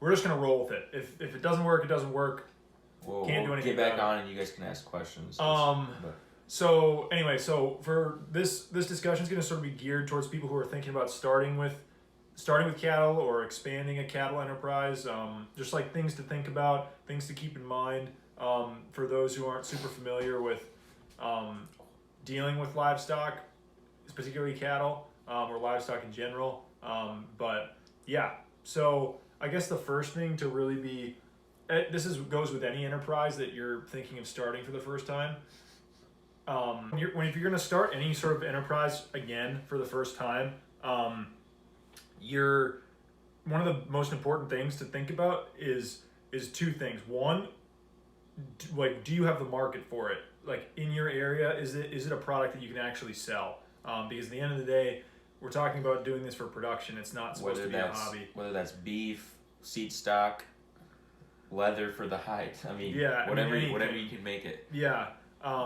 we're just gonna roll with it. If it doesn't work, it doesn't work. We'll do anything get back about on, and you guys can ask questions. So anyway, so for this discussion is going to sort of be geared towards people who are thinking about starting with cattle or expanding a cattle enterprise. Just like things to think about, things to keep in mind for those who aren't super familiar with dealing with livestock, particularly cattle or livestock in general. But yeah, so I guess the first thing to really be goes with any enterprise that you're thinking of starting for the first time. If you're going to start any sort of enterprise again for the first time, one of the most important things to think about is two things. One, do you have the market for it? Like in your area, is it a product that you can actually sell? Because at the end of the day, we're talking about doing this for production. It's not supposed to be a hobby. Whether that's beef, seed stock, leather for the hide. I mean, whatever you can make it. Yeah.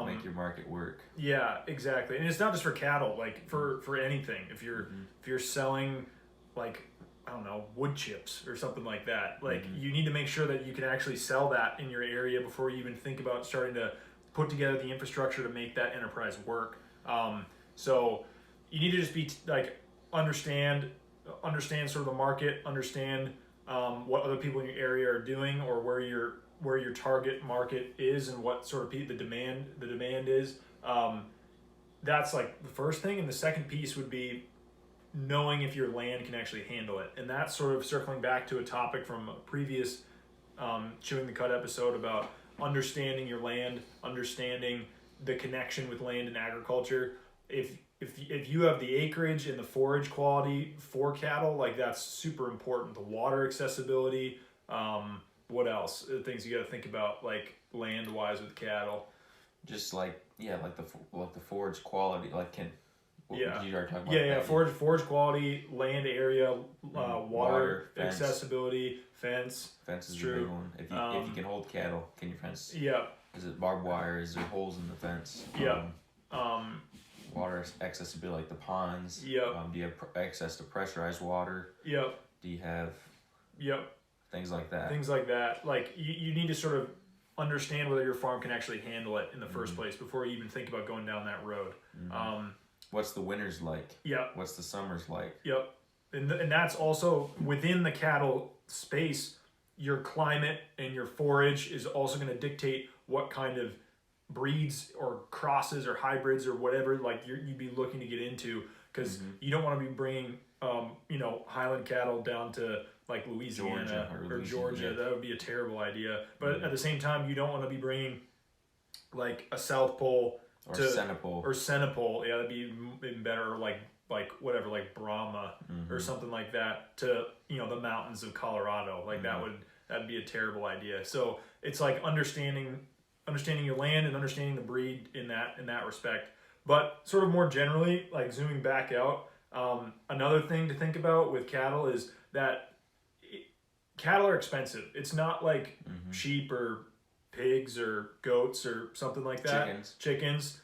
Make your market work. Yeah, exactly. And it's not just for cattle, like for anything. If you're selling, like, I don't know, wood chips or something like that, like you need to make sure that you can actually sell that in your area before you even think about starting to put together the infrastructure to make that enterprise work. So you need to just be like understand sort of the market, understand what other people in your area are doing, or where your target market is and what sort of the demand is. That's like the first thing. And the second piece would be knowing if your land can actually handle it. And that's sort of circling back to a topic from a previous Chewing the Cud episode about understanding your land, understanding the connection with land and agriculture. If you have the acreage and the forage quality for cattle, like that's super important. The water accessibility, what else? Things you got to think about, like land-wise with cattle. Just like the forage quality, like you already talked about. Yeah. Forage quality, land area, water fence. Accessibility, fence. Fence is true. a big one. If you can hold cattle, can you fence? Yeah. Is it barbed wire? Is there holes in the fence? Yeah. Water accessibility, like the ponds. Yep. Do you have access to pressurized water? Yep. Do you have? Yep. Things like that. Like you need to sort of understand whether your farm can actually handle it in the first place before you even think about going down that road. What's the winters like? Yep. What's the summers like? Yep. And that's also within the cattle space. Your climate and your forage is also going to dictate what kind of breeds or crosses or hybrids or whatever like you'd be looking to get into, because you don't want to be bringing Highland cattle down to like Louisiana or Georgia. Yeah. That would be a terrible idea. But at the same time, you don't want to be bringing like a South Pole or Senepol. Yeah, that'd be even better. Or like whatever, like Brahma or something like that to the mountains of Colorado. Like that'd be a terrible idea. So it's like understanding your land and understanding the breed in that respect. But sort of more generally, like zooming back out, another thing to think about with cattle is that cattle are expensive. It's not like sheep or pigs or goats or something like that. Chickens.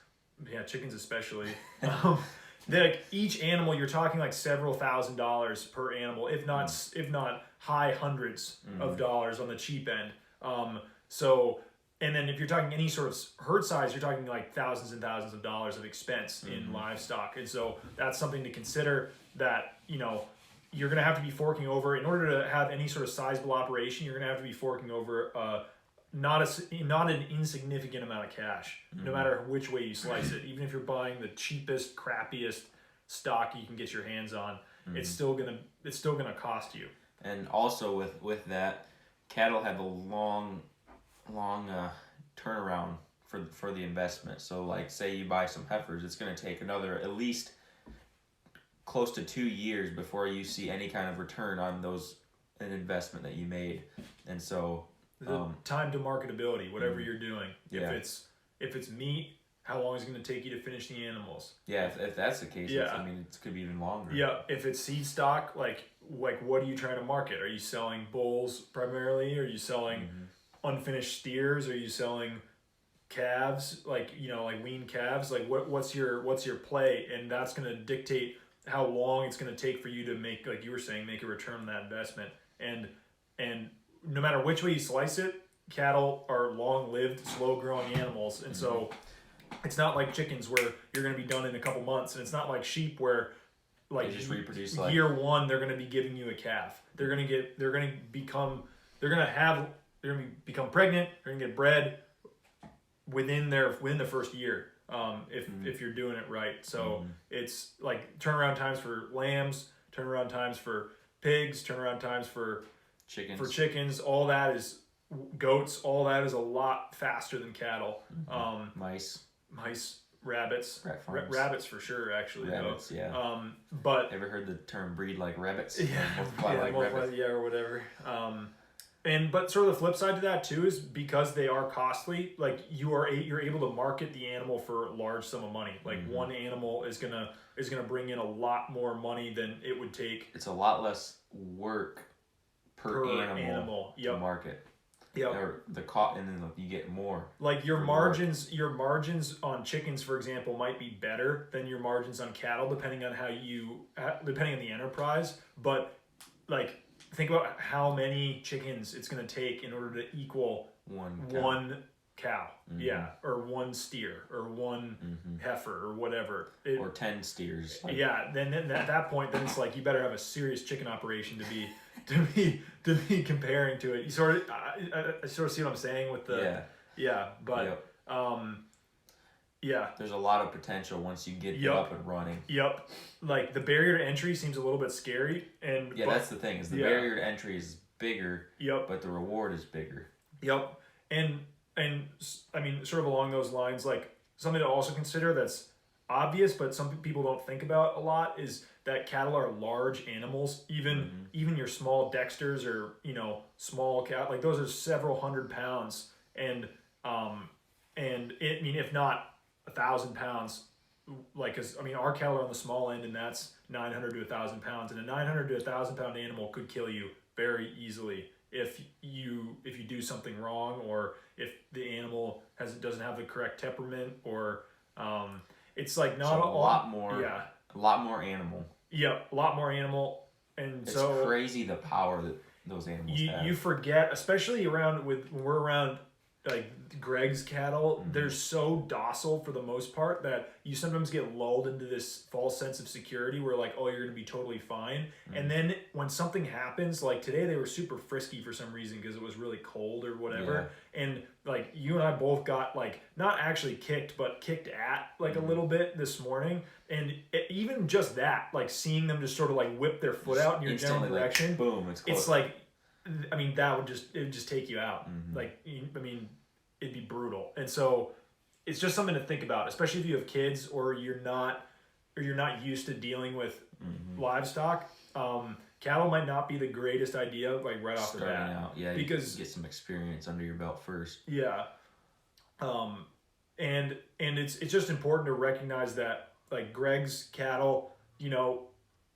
Yeah, chickens especially. Like each animal, you're talking like several $1,000s per animal, if not high hundreds of dollars on the cheap end. And then if you're talking any sort of herd size, you're talking like thousands and thousands of dollars of expense in livestock. And so that's something to consider, that, you're going to have to be forking over, in order to have any sort of sizable operation, you're going to have to be forking over not an insignificant amount of cash, no matter which way you slice it. Even if you're buying the cheapest, crappiest stock you can get your hands on, it's still gonna cost you. And also with that, cattle have a long turnaround for the investment. So like say you buy some heifers, it's going to take another at least close to 2 years before you see any kind of return on an investment that you made. And so the time to marketability, whatever you're doing. Yeah. If it's meat, how long is it going to take you to finish the animals? Yeah, if that's the case, it could be even longer. Yeah, if it's seed stock, like what are you trying to market? Are you selling bulls primarily? Are you selling unfinished steers? Are you selling calves, like weaned calves? Like what's your play? And that's going to dictate how long it's going to take for you to make, like you were saying, make a return on that investment. And And no matter which way you slice it, cattle are long-lived, slow-growing animals, and so it's not like chickens where you're going to be done in a couple months, and it's not like sheep where like They just reproduce year one they're going to be giving you a calf. They're going to become pregnant. They're going to get bred within the first year. If you're doing it right. So it's like turnaround times for lambs, turnaround times for pigs, turnaround times for chickens, all that is goats, all that is a lot faster than cattle. Mice, rabbits, rabbits for sure. Actually, rabbits, yeah. But ever heard the term breed like rabbits? Yeah, multiply like rabbits. Yeah, or whatever. But sort of the flip side to that too is because they are costly. Like you're able to market the animal for a large sum of money. Like one animal is gonna bring in a lot more money than it would take. It's a lot less work per animal to market. Yeah. Or and then you get more. Like your margins on chickens, for example, might be better than your margins on cattle, depending on depending on the enterprise. But like, think about how many chickens it's going to take in order to equal one cow. Yeah, or one steer, or one heifer, or whatever. Or 10 steers. Yeah, then at that point, then it's like you better have a serious chicken operation to be comparing to it. You sort of I sort of see what I'm saying with the but there's a lot of potential once you get it up and running. Yep. Like the barrier to entry seems a little bit scary, and that's the thing is the barrier to entry is bigger. Yep. But the reward is bigger. Yep. And I mean, sort of along those lines, like something to also consider that's obvious, but some people don't think about a lot is that cattle are large animals. Even your small Dexters or small cat, like those are several hundred pounds, and if not 1,000 pounds, like, cause I mean our cattle are on the small end, and that's 900 to 1,000 pounds, and a 900 to 1,000 pound animal could kill you very easily if you do something wrong, or if the animal doesn't have the correct temperament, or it's like not a lot more animal. Yeah, a lot more animal, and it's crazy the power that those animals have. You forget, especially when we're around like Greg's cattle, they're so docile for the most part that you sometimes get lulled into this false sense of security where like, oh, you're going to be totally fine. And then when something happens, like today they were super frisky for some reason because it was really cold or whatever. Yeah. And like you and I both got like, not actually kicked, but kicked at like a little bit this morning. And even just that, like seeing them just sort of like whip their foot out in your general direction. Like, boom, it's close. It's like, I mean, it would just take you out. Like, I mean, it'd be brutal. And so it's just something to think about, especially if you have kids or you're not used to dealing with livestock. Cattle might not be the greatest idea, like right off the bat. Out, yeah, because you get some experience under your belt first. Yeah. And it's just important to recognize that like Greg's cattle,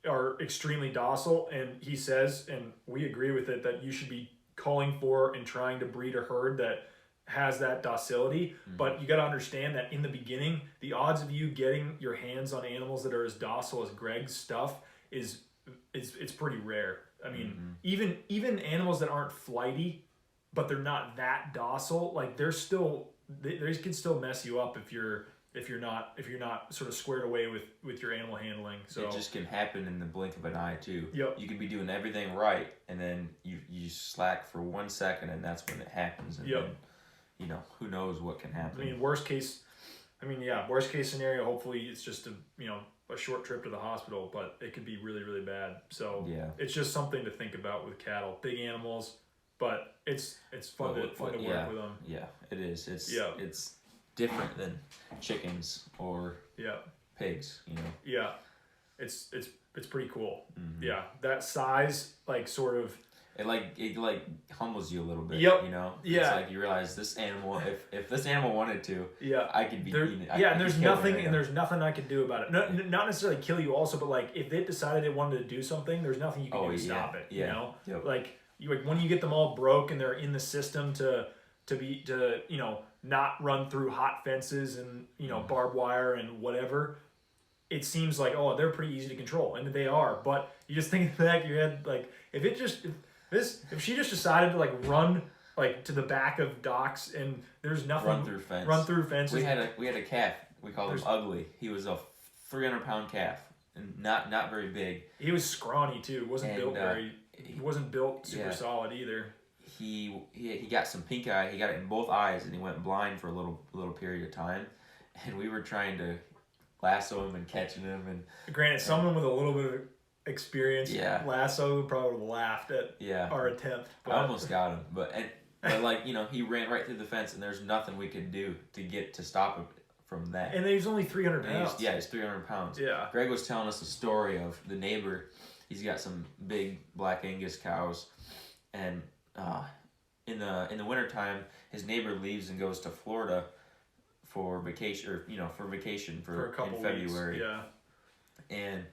are extremely docile, and he says, and we agree with it, that you should be calling for and trying to breed a herd that has that docility. But you got to understand that in the beginning, the odds of you getting your hands on animals that are as docile as Greg's stuff is pretty rare. I mean, even animals that aren't flighty, but they're not that docile, like they can still mess you up if you're not sort of squared away with your animal handling. So it just can happen in the blink of an eye too. Yep. You can be doing everything right, and then you slack for 1 second, and that's when it happens. And then, who knows what can happen. I mean, worst case scenario, hopefully it's just a short trip to the hospital, but it could be really, really bad. So it's just something to think about with cattle, big animals, but it's fun to work with them. Yeah, it is. It's different than chickens or pigs, Yeah, it's pretty cool. Yeah, that size, like sort of. It humbles you a little bit. Yep. Yeah. It's like you realize this animal, if this animal wanted to, I could be eating it. And there's nothing I could do about it. Not necessarily kill you also, but like if they decided they wanted to do something, there's nothing you can do to stop it. Yeah. Yep. Like when you get them all broke and they're in the system to not run through hot fences and barbed wire and whatever, it seems like they're pretty easy to control, and they are. But you just think in the back of your head, like if if she just decided to like run like to the back of docks and there's nothing Run through fences. We had a calf. We called him Ugly. He was a 300-pound calf and not very big. He was scrawny too. He wasn't built super solid either. He got some pink eye. He got it in both eyes, and he went blind for a little period of time. And we were trying to lasso him and catching him. And granted, someone with a little bit of experience, lasso probably would have laughed at our attempt. But I almost got him, but like he ran right through the fence, and there's nothing we could do to stop him from that. And he's only 300 pounds. He's 300 pounds. Yeah. Greg was telling us a story of the neighbor. He's got some big black Angus cows, and in the wintertime, his neighbor leaves and goes to Florida for vacation, for a couple in February. Weeks. Yeah. And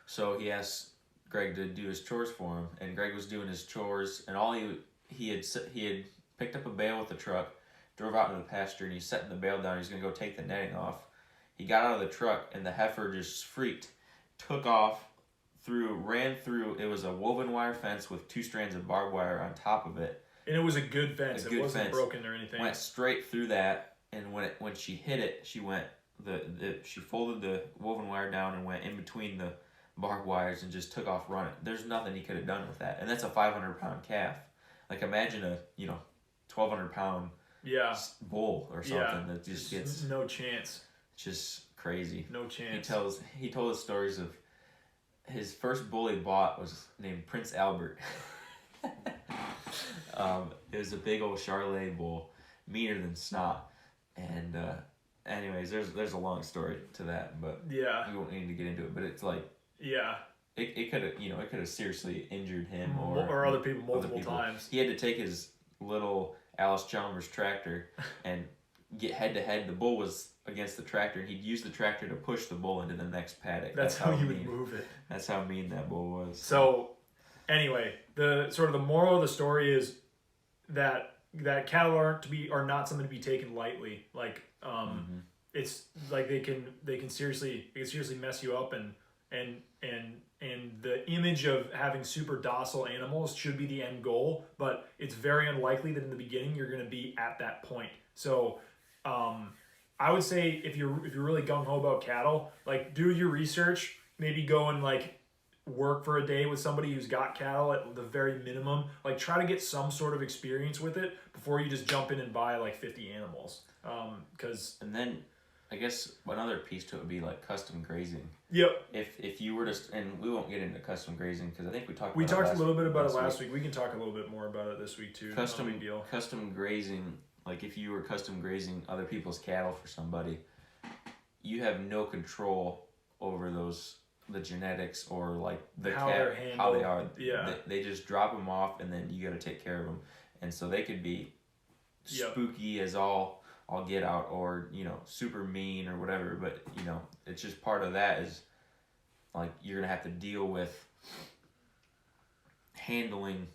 so he asked Greg to do his chores for him, and Greg was doing his chores, and all he had picked up a bale with the truck, drove out into the pasture, and he's setting the bale down. He's gonna go take the netting off. He got out of the truck, and the heifer just freaked, took off, ran through. It was a woven wire fence with 2 strands of barbed wire on top of it. And it was a good fence. It wasn't broken or anything. Went straight through that, and when she hit it, she went she folded the woven wire down and went in between the barbed wires and just took off running. There's nothing he could have done with that, and that's a 500-pound calf. Like imagine a 1,200-pound bull or something that just gets no chance. Just crazy. No chance. He told us stories of his first bull he bought was named Prince Albert. It was a big old Charolais bull, meaner than snot, and anyways, there's a long story to that, but we won't need to get into it. But it's like it could have seriously injured him or other people multiple times. He had to take his little Alice Chalmers tractor and get head to head. The bull was against the tractor, and he'd use the tractor to push the bull into the next paddock. That's how he would move it. That's how mean that bull was. So anyway, the moral of the story is that cattle are not something to be taken lightly. Like it's like they can seriously mess you up, and the image of having super docile animals should be the end goal, but it's very unlikely that in the beginning you're going to be at that point. So I would say if you're really gung-ho about cattle, like do your research, maybe go and like work for a day with somebody who's got cattle at the very minimum. Like try to get some sort of experience with it before you just jump in and buy like 50 animals. And then I guess another piece to it would be like custom grazing. Yep. If you were to, and we won't get into custom grazing because I think we talked a little bit about it last week. We can talk a little bit more about it this week too. Custom grazing, like if you were custom grazing other people's cattle for somebody, you have no control over the genetics or like how they are. Yeah. They just drop them off, and then you got to take care of them, and so they could be spooky as all get out, or super mean or whatever. But it's just part of that is like you're gonna have to deal with handling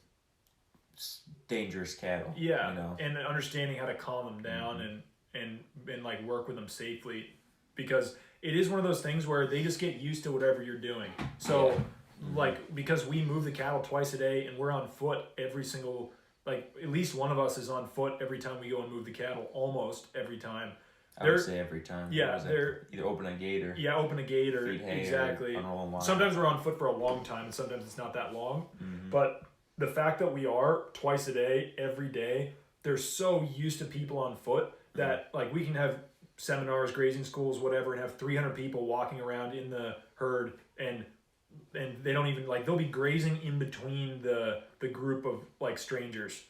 dangerous cattle. And understanding how to calm them down and like work with them safely, because it is one of those things where they just get used to whatever you're doing. So like because we move the cattle twice a day and we're on foot every single, like at least one of us is on foot every time we go and move the cattle, almost every time. I would say every time. Yeah, they're either open a gate or feed hay exactly. Or sometimes we're on foot for a long time, and sometimes it's not that long. But the fact that we are twice a day, every day, they're so used to people on foot that like we can have seminars, grazing schools, whatever, and have 300 people walking around in the herd, and they don't even like, they'll be grazing in between the group of like strangers.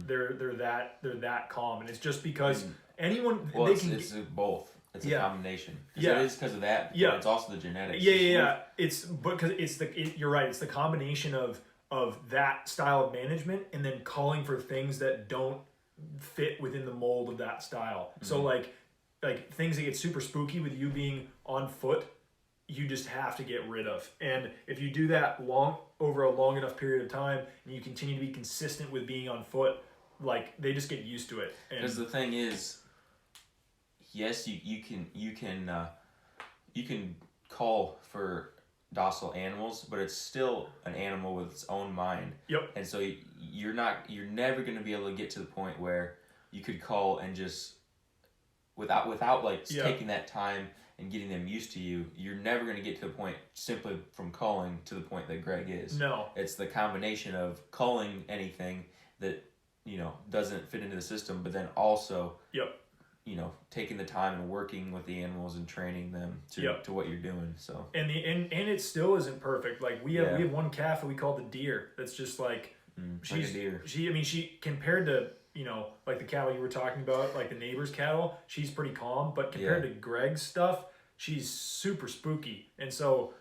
They're that calm, and it's just because anyone it's both. It's a combination. It is because of that. But it's also the genetics. It's because you're right. It's the combination of that style of management and then calling for things that don't fit within the mold of that style. So like things that get super spooky with you being on foot, you just have to get rid of. And if you do that over a long enough period of time, and you continue to be consistent with being on foot, like they just get used to it. Because the thing is, yes, you can call for docile animals, but it's still an animal with its own mind. Yep. And so you're never going to be able to get to the point where you could cull and just without like taking that time and getting them used to you, you're never going to get to the point simply from culling to the point that Greg is. No. It's the combination of culling anything that, doesn't fit into the system, but then also, taking the time and working with the animals and training them to what you're doing. So and it still isn't perfect. Like we have one calf that we call the deer. That's just like she's like a deer. She compared to like the cattle you were talking about, like the neighbor's cattle, she's pretty calm. But compared to Greg's stuff, she's super spooky. And so,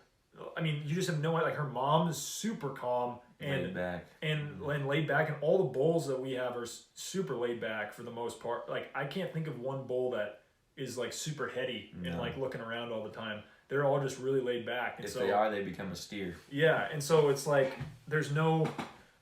I mean, you just have no idea. Like her mom is super calm and laid back. And laid back, and all the bulls that we have are super laid back for the most part. Like I can't think of one bull that is like super heady and like looking around all the time. They're all just really laid back. And if they are, they become a steer. Yeah, and so it's like there's no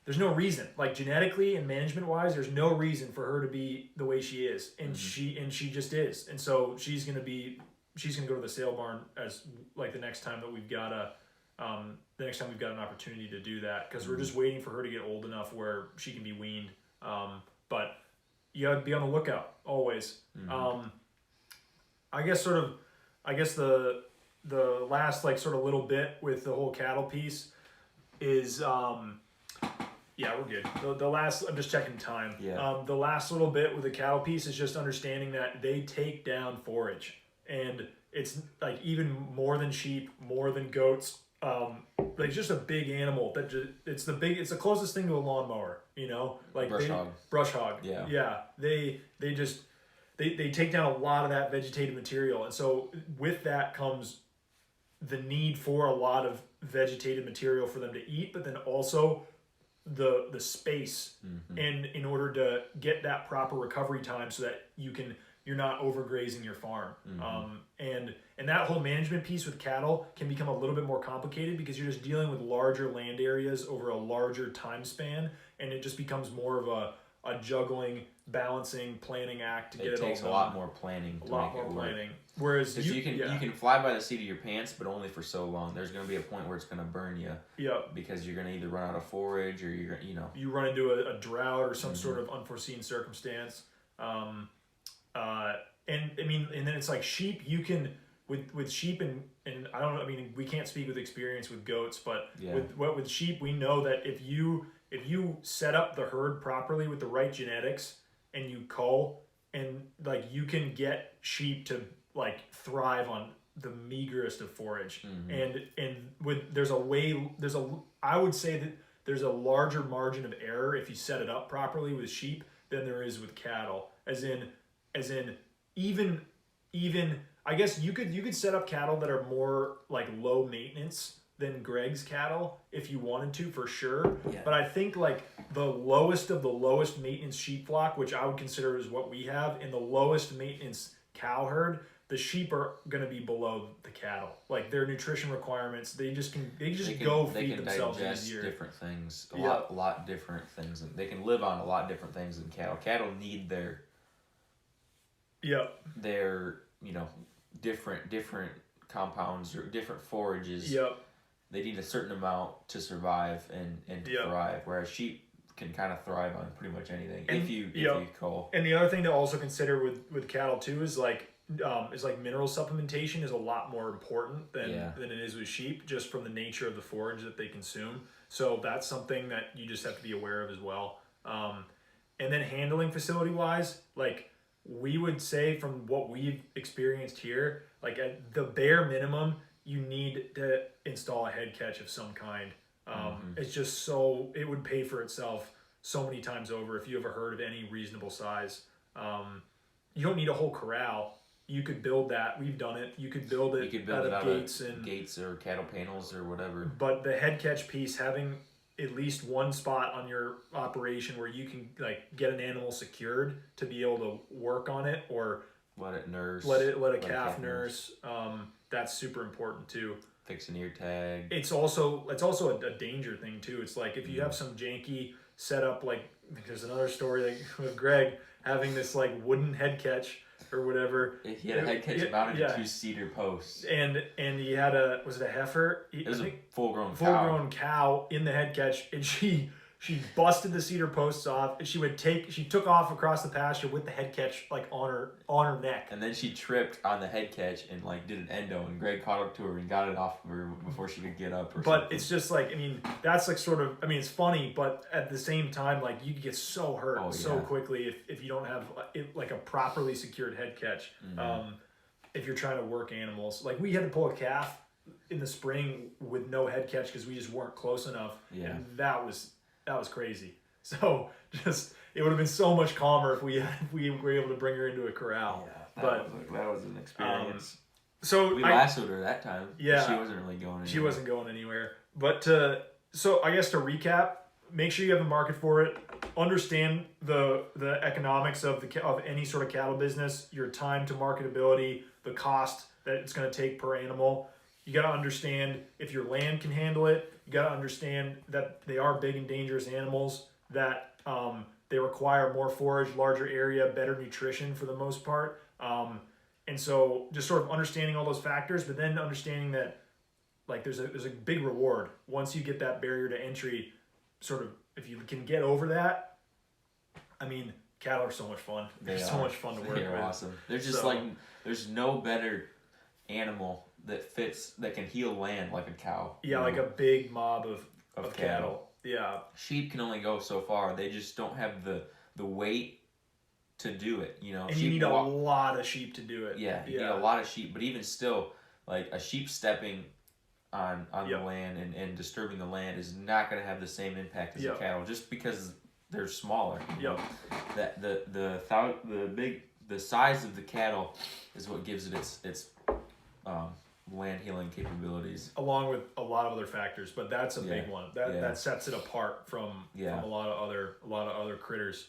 reason, like genetically and management wise, there's no reason for her to be the way she is, and she just is. And so she's gonna go to the sale barn as like the next time we've got an opportunity to do that, because we're just waiting for her to get old enough where she can be weaned. But you gotta be on the lookout always. I guess the last like sort of little bit with the whole cattle piece is yeah, we're good. The last, I'm just checking time. Yeah. The last little bit with the cattle piece is just understanding that they take down forage, and it's like even more than sheep, more than goats. Like just a big animal that it's the closest thing to a lawnmower, like brush hog. Yeah. Yeah. They take down a lot of that vegetative material, and so with that comes the need for a lot of vegetative material for them to eat, but then also the space and in order to get that proper recovery time so that you're not overgrazing your farm. And that whole management piece with cattle can become a little bit more complicated because you're just dealing with larger land areas over a larger time span, and it just becomes more of a juggling, balancing, planning act to get it all done. It takes a lot more planning to make it work. Whereas you can fly by the seat of your pants, but only for so long. There's going to be a point where it's going to burn you. Yep. Because you're going to either run out of forage or you run into a drought or some sort of unforeseen circumstance. And I mean, and then it's like sheep. You can with sheep and I don't know. I mean, we can't speak with experience with goats, but with sheep, we know that if you set up the herd properly with the right genetics and you cull, and like you can get sheep to like thrive on the meagerest of forage. And I would say that there's a larger margin of error if you set it up properly with sheep than there is with cattle. As in even I guess you could set up cattle that are more like low maintenance than Greg's cattle if you wanted to, for sure. Yeah. But I think like the lowest of the lowest maintenance sheep flock, which I would consider is what we have, in the lowest maintenance cow herd, the sheep are going to be below the cattle. Like their nutrition requirements, they can feed themselves easier. Different things, a lot different things, and they can live on a lot different things than cattle. Cattle need their different compounds or different forages. They need a certain amount to survive and to thrive, whereas sheep can kind of thrive on pretty much anything if you cull. And the other thing to also consider with cattle too is like mineral supplementation is a lot more important than it is with sheep, just from the nature of the forage that they consume. So that's something that you just have to be aware of as well. And then handling facility wise, like we would say from what we've experienced here, like at the bare minimum, you need to install a head catch of some kind. It's just it would pay for itself so many times over if you have a herd of any reasonable size. You don't need a whole corral. You could build that. We've done it. You could build it out of gates or cattle panels or whatever. But the head catch piece, having at least one spot on your operation where you can like get an animal secured to be able to work on it, or let it nurse, let a calf nurse. That's super important too. Fix an ear tag. It's also a danger thing too. It's like if you have some janky setup, like there's another story like with Greg having this like wooden head catch or whatever. He had a head catch mounted to 2 cedar posts. And he had was it a heifer? It was a full-grown cow in the head catch, and she busted the cedar posts off, and she took off across the pasture with the head catch like on her neck. And then she tripped on the head catch and like did an endo, and Greg caught up to her and got it off of her before she could get up. But it's just like, I mean, that's like sort of, I mean, it's funny, but at the same time, like you could get so hurt so quickly if you don't have like a properly secured head catch. If you're trying to work animals, like we had to pull a calf in the spring with no head catch because we just weren't close enough. Yeah, and that was crazy. So just it would have been so much calmer if we were able to bring her into a corral. Yeah, that was an experience. So we lassoed her that time. Yeah, she wasn't really going anywhere. She wasn't going anywhere. But so I guess to recap, make sure you have a market for it. Understand the economics of any sort of cattle business, your time to marketability, the cost that it's going to take per animal. You got to understand if your land can handle it. You got to understand that they are big and dangerous animals, that they require more forage, larger area, better nutrition for the most part. And so just sort of understanding all those factors, but then understanding that like there's a big reward once you get that barrier to entry. Sort of if you can get over that, I mean, cattle are so much fun. They're so much fun to work with. They're awesome. They're just like, there's no better animal that can heal land like a cow. Yeah, like a big mob of cattle. Yeah. Sheep can only go so far. They just don't have the weight to do it, you know. And you need a lot of sheep to do it. Yeah, you need a lot of sheep, but even still, like a sheep stepping on the land and disturbing the land is not going to have the same impact as a cattle, just because they're smaller. Yep. That the size of the cattle is what gives it its land healing capabilities, along with a lot of other factors, but that's a big one that sets it apart from a lot of other critters.